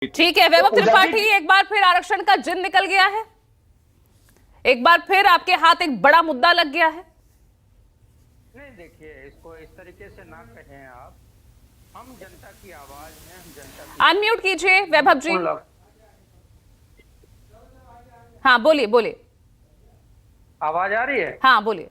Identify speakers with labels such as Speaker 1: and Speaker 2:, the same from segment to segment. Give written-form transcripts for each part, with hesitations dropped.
Speaker 1: ठीक है वैभव त्रिपाठी, एक बार फिर आरक्षण का जिन निकल गया है, एक बार फिर आपके हाथ एक बड़ा मुद्दा लग गया है।
Speaker 2: नहीं देखिए, इसको इस तरीके से ना कहें आप। हम जनता की आवाज हैं, हम जनता की।
Speaker 1: अनम्यूट कीजिए वैभव जी। हाँ बोलिए बोलिए।
Speaker 2: आवाज आ रही है?
Speaker 1: हाँ बोलिए।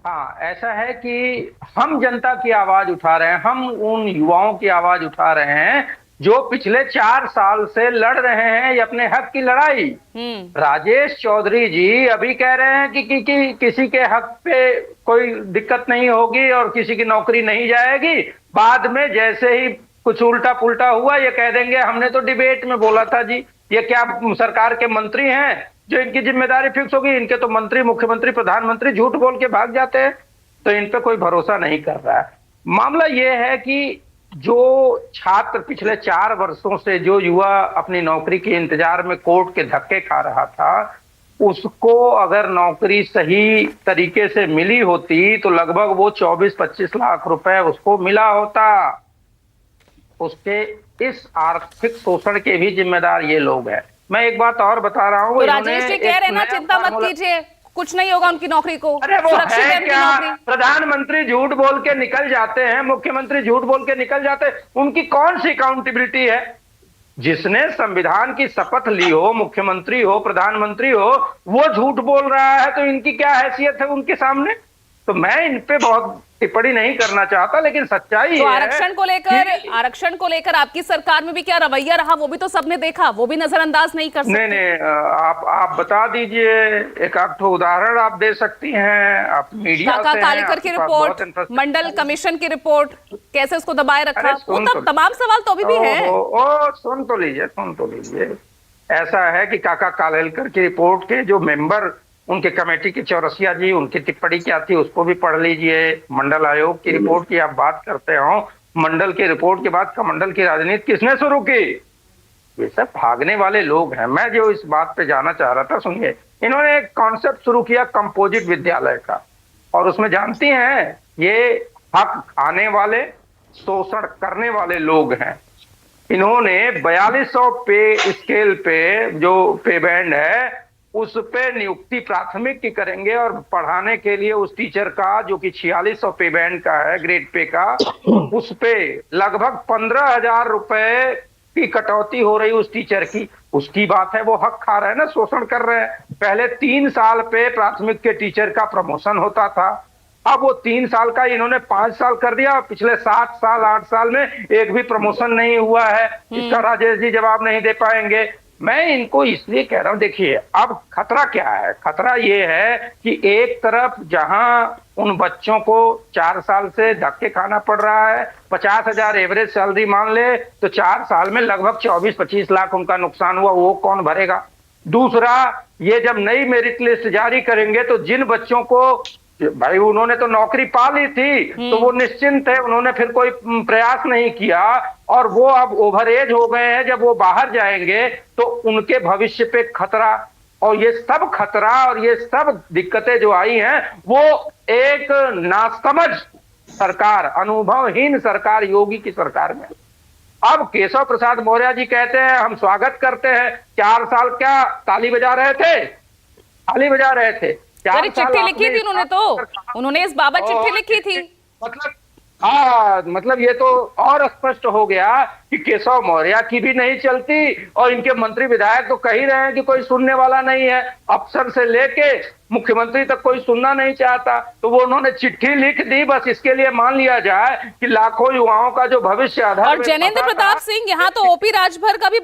Speaker 2: हाँ, ऐसा है कि हम जनता की आवाज उठा रहे हैं, हम उन युवाओं की आवाज उठा रहे हैं जो पिछले 4 साल से लड़ रहे हैं ये अपने हक की लड़ाई। राजेश चौधरी जी अभी कह रहे हैं कि किसी के हक पे कोई दिक्कत नहीं होगी और किसी की नौकरी नहीं जाएगी। बाद में जैसे ही कुछ उल्टा पुल्टा हुआ ये कह देंगे हमने तो डिबेट में बोला था जी। ये क्या सरकार के मंत्री हैं जो इनकी जिम्मेदारी फिक्स होगी? इनके तो मंत्री, मुख्यमंत्री, प्रधानमंत्री झूठ बोल के भाग जाते हैं, तो इन पे कोई भरोसा नहीं कर रहा है। मामला ये है कि जो छात्र पिछले 4 वर्षों से, जो युवा अपनी नौकरी के इंतजार में कोर्ट के धक्के खा रहा था, उसको अगर नौकरी सही तरीके से मिली होती तो लगभग वो 24-25 लाख रुपए उसको मिला होता। उसके इस आर्थिक शोषण के भी जिम्मेदार ये लोग हैं। मैं एक बात और बता रहा हूँ,
Speaker 1: तो राजेश जी कह रहे ना चिंता मत कीजिए, कुछ नहीं होगा उनकी नौकरी को।
Speaker 2: अरे वो है क्या? प्रधानमंत्री झूठ बोल के निकल जाते हैं, मुख्यमंत्री झूठ बोल के निकल जाते हैं, उनकी कौन सी अकाउंटेबिलिटी है? जिसने संविधान की शपथ ली हो, मुख्यमंत्री हो, प्रधानमंत्री हो, वो झूठ बोल रहा है तो इनकी क्या हैसियत है उनके सामने? तो मैं इन पे बहुत टिप्पणी नहीं करना चाहता, लेकिन सच्चाई
Speaker 1: तो
Speaker 2: है।
Speaker 1: आरक्षण को लेकर आपकी सरकार में भी क्या रवैया रहा, वो भी तो सबने देखा, वो भी नजरअंदाज नहीं कर सकते।
Speaker 2: नहीं, आप बता दीजिए, एक आध उदाहरण आप दे सकती हैं, आप मीडिया
Speaker 1: काका
Speaker 2: से
Speaker 1: कालेकर की रिपोर्ट, मंडल कमीशन की रिपोर्ट, कैसे उसको दबाए रखा, वो तो तमाम सवाल तो अभी भी हैं।
Speaker 2: सुन तो लीजिए। ऐसा है कि काका कालेकर की रिपोर्ट के जो मेंबर, उनके कमेटी के चौरसिया जी, उनकी टिप्पणी क्या थी उसको भी पढ़ लीजिए। मंडल आयोग की रिपोर्ट की आप बात करते हो, मंडल की रिपोर्ट के बाद कमंडल की राजनीति किसने शुरू की? ये सब भागने वाले लोग हैं। मैं जो इस बात पे जाना चाह रहा था, सुनिए, इन्होंने एक कॉन्सेप्ट शुरू किया कंपोजिट विद्यालय का, और उसमें जानती हैं ये हक खाने वाले, शोषण करने वाले लोग हैं। इन्होंने 4200 पे स्केल पे जो पे बैंड है उस पे नियुक्ति प्राथमिक की करेंगे, और पढ़ाने के लिए उस टीचर का जो कि 4600 पे बैंड का है, ग्रेड पे का, उस पे लगभग 15,000 रुपए की कटौती हो रही उस टीचर की। उसकी बात है, वो हक खा रहे हैं ना, शोषण कर रहे हैं। पहले 3 साल पे प्राथमिक के टीचर का प्रमोशन होता था, अब वो 3 साल का इन्होंने 5 साल कर दिया। पिछले 7 साल 8 साल में एक भी प्रमोशन नहीं हुआ है। इसका राजेश जी जवाब नहीं दे पाएंगे। मैं इनको इसलिए कह रहा हूं, देखिए अब खतरा क्या है? खतरा ये है कि एक तरफ जहां उन बच्चों को 4 साल से धक्के खाना पड़ रहा है, 50,000 एवरेज सैलरी मान ले तो 4 साल में लगभग 24-25 लाख उनका नुकसान हुआ, वो कौन भरेगा? दूसरा, ये जब नई मेरिट लिस्ट जारी करेंगे तो जिन बच्चों को, भाई उन्होंने तो नौकरी पा ली थी तो वो निश्चिंत है, उन्होंने फिर कोई प्रयास नहीं किया, और वो अब ओवर एज हो गए हैं, जब वो बाहर जाएंगे तो उनके भविष्य पे खतरा। और ये सब खतरा और ये सब दिक्कतें जो आई हैं वो एक नासमझ सरकार, अनुभवहीन सरकार, योगी की सरकार में। अब केशव प्रसाद मौर्य जी कहते हैं हम स्वागत करते हैं। 4 साल क्या ताली बजा रहे थे? ताली बजा रहे थे।
Speaker 1: चिट्ठी लिखी थी उन्होंने इस बाबत चिट्ठी लिखी थी।
Speaker 2: मतलब मतलब ये तो और स्पष्ट हो गया कि केशव मौर्य की भी नहीं चलती, और इनके मंत्री विधायक तो कह ही रहे हैं कि कोई सुनने वाला नहीं है। अफसर से लेके मुख्यमंत्री तक कोई सुनना नहीं चाहता, तो वो उन्होंने चिट्ठी लिख दी, बस इसके लिए मान लिया जाए कि लाखों युवाओं का जो भविष्य आधार।
Speaker 1: और जैनेंद्र प्रताप सिंह, यहाँ तो ओपी राजभर का भी